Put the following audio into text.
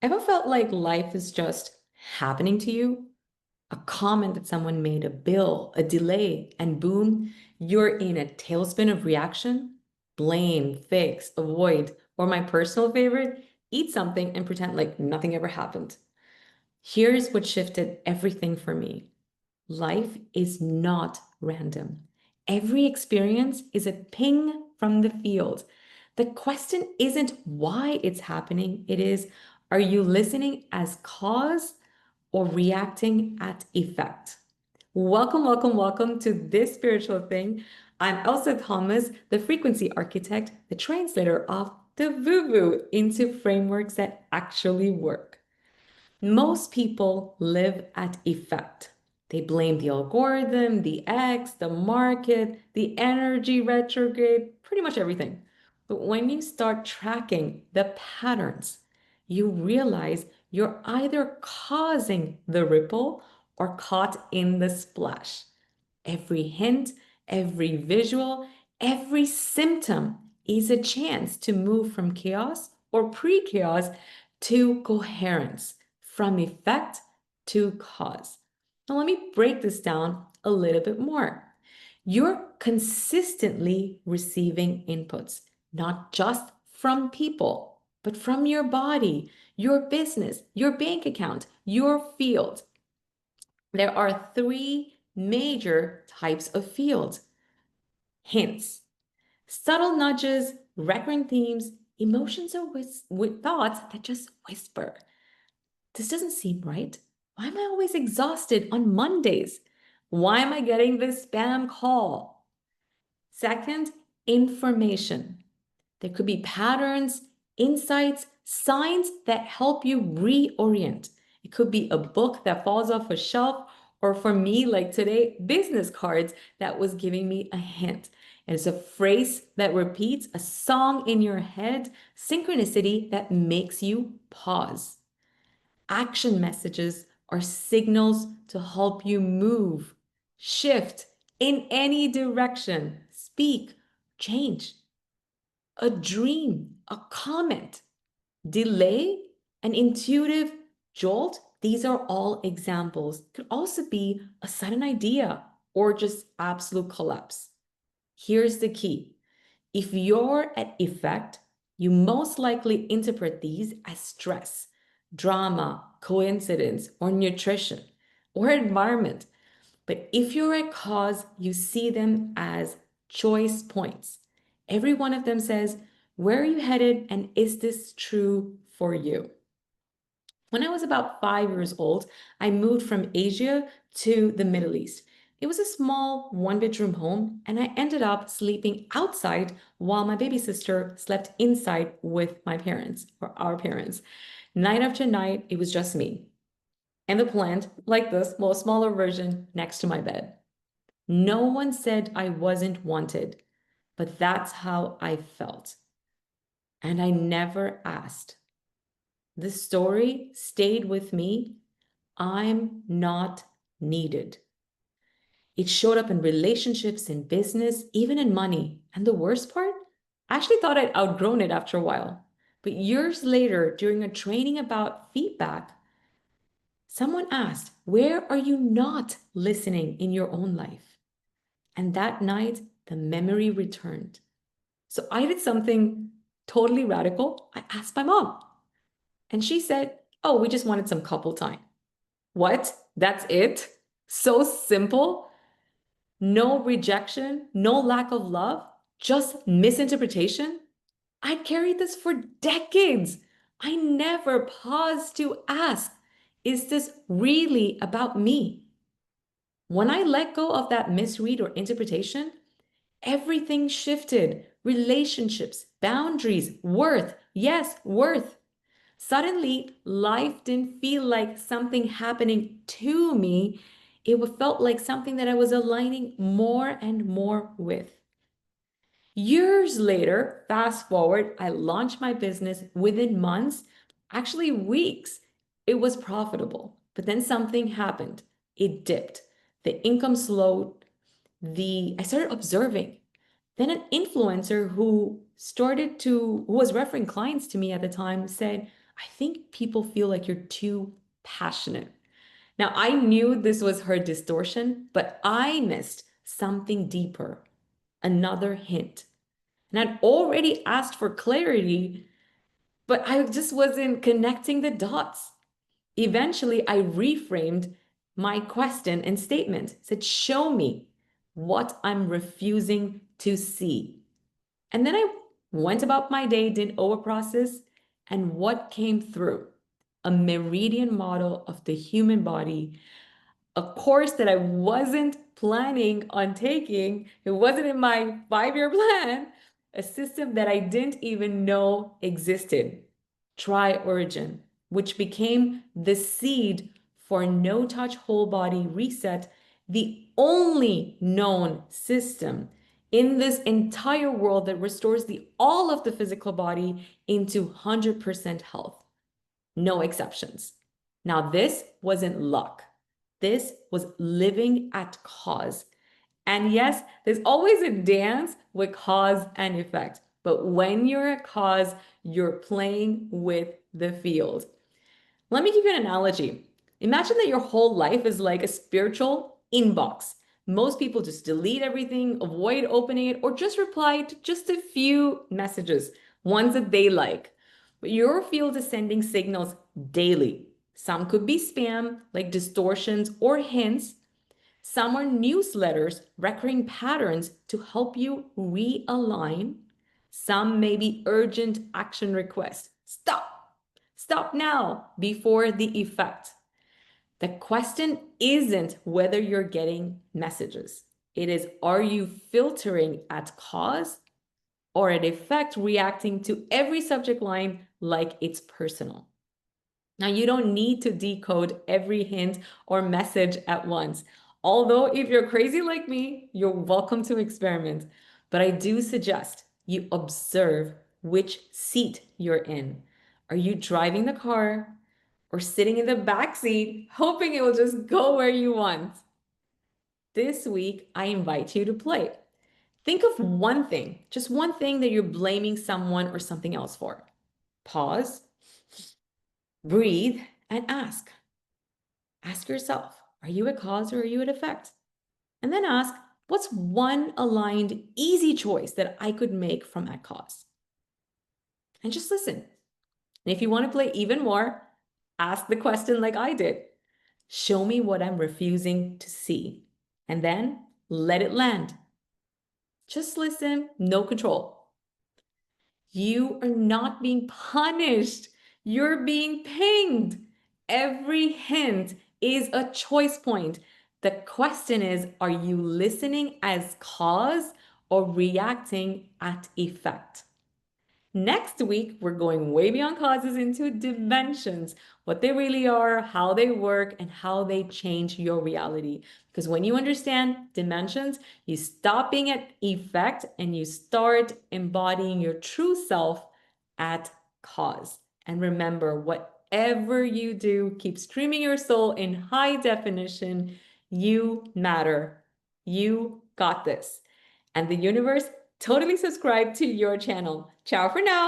Ever felt like life is just happening to you? A comment that someone made, a bill, a delay, and boom, you're in a tailspin of reaction? Blame, fix, avoid, or my personal favorite, eat something and pretend like nothing ever happened. Here's what shifted everything for me. Life is not random. Every experience is a ping from the field. The question isn't why it's happening, it is, are you listening as cause or reacting at effect? Welcome, welcome, welcome to This Spiritual Thing. I'm Elsa Thomas, the frequency architect, the translator of the woo-woo into frameworks that actually work. Most people live at effect. They blame the algorithm, the X, the market, the energy retrograde, pretty much everything. But when you start tracking the patterns, you realize you're either causing the ripple or caught in the splash. Every hint, every visual, every symptom is a chance to move from chaos or pre-chaos to coherence, from effect to cause. Now, let me break this down a little bit more. You're consistently receiving inputs, not just from people, but from your body, your business, your bank account, your field. There are three major types of fields: hints, subtle nudges, recurrent themes, emotions, or with thoughts that just whisper. This doesn't seem right. Why am I always exhausted on Mondays? Why am I getting this spam call? Second, information. There could be patterns, insights, signs that help you reorient. It could be a book that falls off a shelf, or for me, like today, business cards that was giving me a hint. And it's a phrase that repeats, a song in your head, synchronicity that makes you pause. Action messages are signals to help you move, shift in any direction, speak, change. A dream, a comment, delay, an intuitive jolt. These are all examples. Could also be a sudden idea or just absolute collapse. Here's the key. If you're at effect, you most likely interpret these as stress, drama, coincidence, or nutrition, or environment. But if you're at cause, you see them as choice points. Every one of them says, where are you headed, and is this true for you? When I was about 5 years old, I moved from Asia to the Middle East. It was a small one-bedroom home, and I ended up sleeping outside while my baby sister slept inside with my parents, or our parents. Night after night, it was just me and the plant, like this, well, a smaller version next to my bed. No one said I wasn't wanted, but that's how I felt. And I never asked. The story stayed with me. I'm not needed. It showed up in relationships, in business, even in money. And the worst part, I actually thought I'd outgrown it after a while. But years later, during a training about feedback, someone asked, where are you not listening in your own life? And that night, the memory returned. So I did something totally radical. I asked my mom, and she said, oh, we just wanted some couple time. What? That's it? So simple? No rejection, no lack of love, just misinterpretation? I carried this for decades. I never paused to ask, is this really about me? When I let go of that misread or interpretation, everything shifted. Relationships, boundaries, worth. Yes, worth. Suddenly, life didn't feel like something happening to me. It felt like something that I was aligning more and more with. Years later, fast forward, I launched my business within months, actually weeks. It was profitable, but then something happened. It dipped. The income slowed. I started observing. Then an influencer who was referring clients to me at the time said, I think people feel like you're too passionate. Now, I knew this was her distortion, but I missed something deeper, another hint. And I'd already asked for clarity, but I just wasn't connecting the dots. Eventually, I reframed my question and statement, said, show me what I'm refusing to see. And then I went about my day, did over process, and what came through? A meridian model of the human body, a course that I wasn't planning on taking. It wasn't in my 5-year plan, a system that I didn't even know existed. Try Origin, which became the seed for NoTouch whole body reset, the only known system in this entire world that restores the all of the physical body into 100% health. No exceptions. Now, this wasn't luck. This was living at cause. And yes, there's always a dance with cause and effect. But when you're at cause, you're playing with the field. Let me give you an analogy. Imagine that your whole life is like a spiritual inbox. Most people just delete everything, avoid opening it, or just reply to just a few messages, ones that they like. But your field is sending signals daily. Some could be spam, like distortions or hints. Some are newsletters, recurring patterns to help you realign. Some may be urgent action requests. Stop now before the effect. The question isn't whether you're getting messages. It is, are you filtering at cause or at effect, reacting to every subject line like it's personal? Now, you don't need to decode every hint or message at once. Although, if you're crazy like me, you're welcome to experiment. But I do suggest you observe which seat you're in. Are you driving the car or sitting in the back seat, hoping it will just go where you want? This week, I invite you to play. Think of one thing, just one thing that you're blaming someone or something else for. Pause, breathe, and ask. Ask yourself, are you at cause or are you at effect? And then ask, what's one aligned, easy choice that I could make from at cause? And just listen. And if you want to play even more, ask the question like I did. Show me what I'm refusing to see. And then let it land. Just listen, no control. You are not being punished. You're being pinged. Every hint is a choice point. The question is, are you listening as cause or reacting at effect? Next week, we're going way beyond causes into dimensions, what they really are, how they work, and how they change your reality. Because when you understand dimensions, you stop being at effect and you start embodying your true self at cause. And remember, whatever you do, keep streaming your soul in high definition. You matter. You got this. And the universe totally subscribe to your channel. Ciao for now.